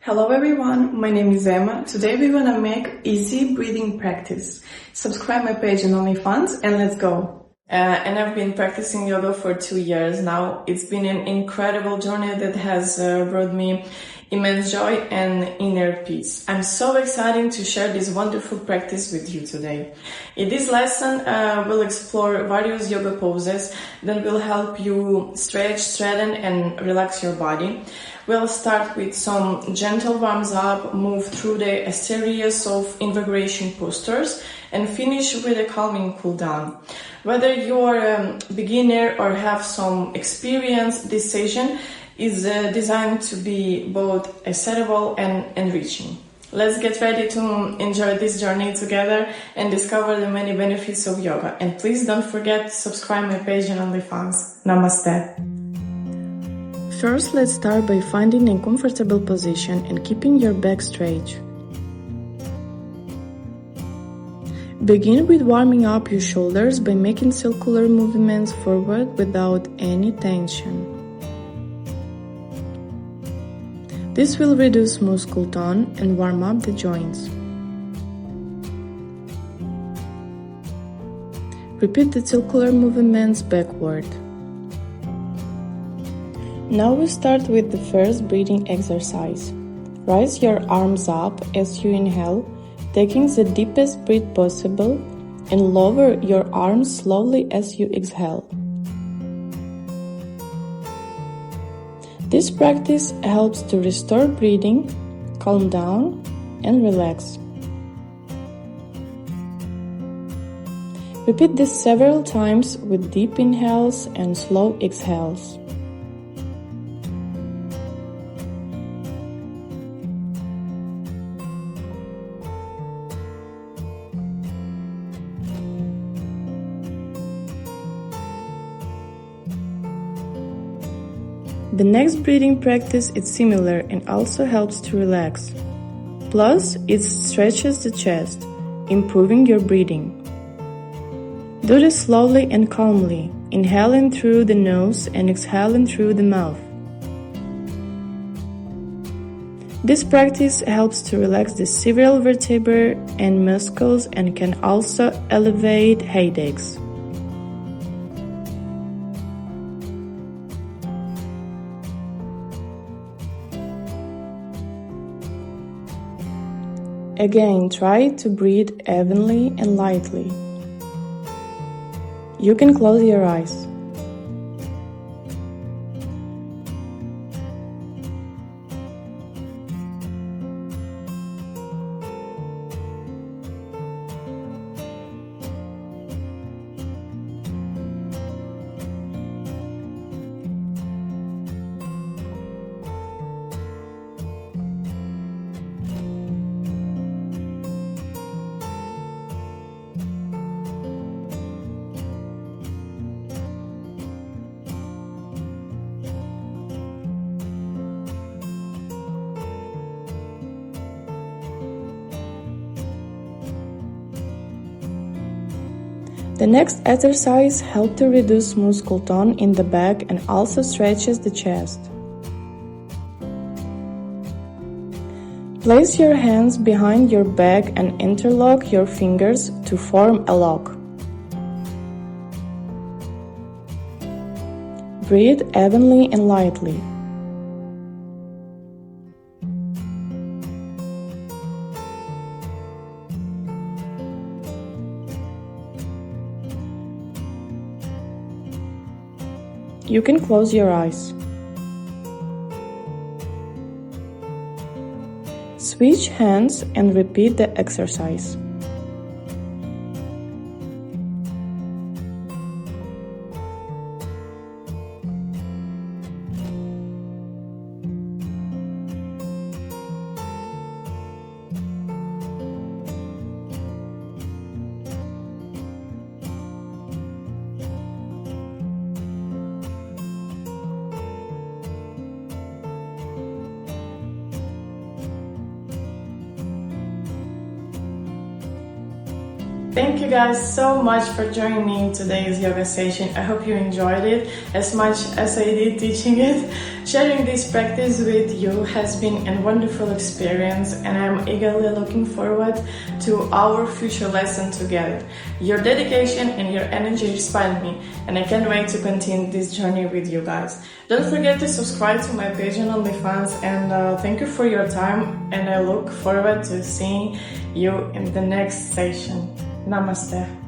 Hello everyone, my name is Emma. Today we're gonna make easy breathing practice. Subscribe my page on OnlyFans and let's go. And I've been practicing yoga for 2 years now. It's been an incredible journey that has brought me immense joy and inner peace. I'm so excited to share this wonderful practice with you today. In this lesson, we'll explore various yoga poses that will help you stretch, straighten, and relax your body. We'll start with some gentle warms up, move through a series of invigoration postures, and finish with a calming cool down. Whether you're a beginner or have some experience, this session is designed to be both excitable and enriching. Let's get ready to enjoy this journey together and discover the many benefits of yoga. And please don't forget to subscribe my page on OnlyFans. Namaste. First, let's start by finding a comfortable position and keeping your back straight. Begin with warming up your shoulders by making circular movements forward without any tension. This will reduce muscle tone and warm up the joints. Repeat the circular movements backward. Now we start with the first breathing exercise. Raise your arms up as you inhale, taking the deepest breath possible, and lower your arms slowly as you exhale. This practice helps to restore breathing, calm down, and relax. Repeat this several times with deep inhales and slow exhales. The next breathing practice is similar and also helps to relax. Plus, it stretches the chest, improving your breathing. Do this slowly and calmly, inhaling through the nose and exhaling through the mouth. This practice helps to relax the several vertebrae and muscles and can also alleviate headaches. Again, try to breathe evenly and lightly. You can close your eyes. The next exercise helps to reduce muscle tone in the back and also stretches the chest. Place your hands behind your back and interlock your fingers to form a lock. Breathe evenly and lightly. You can close your eyes. Switch hands and repeat the exercise. Thank you guys so much for joining me in today's yoga session. I hope you enjoyed it as much as I did teaching it. Sharing this practice with you has been a wonderful experience, and I'm eagerly looking forward to our future lesson together. Your dedication and your energy inspire me, and I can't wait to continue this journey with you guys. Don't forget to subscribe to my page on OnlyFans, and thank you for your time, and I look forward to seeing you in the next session. Namaste.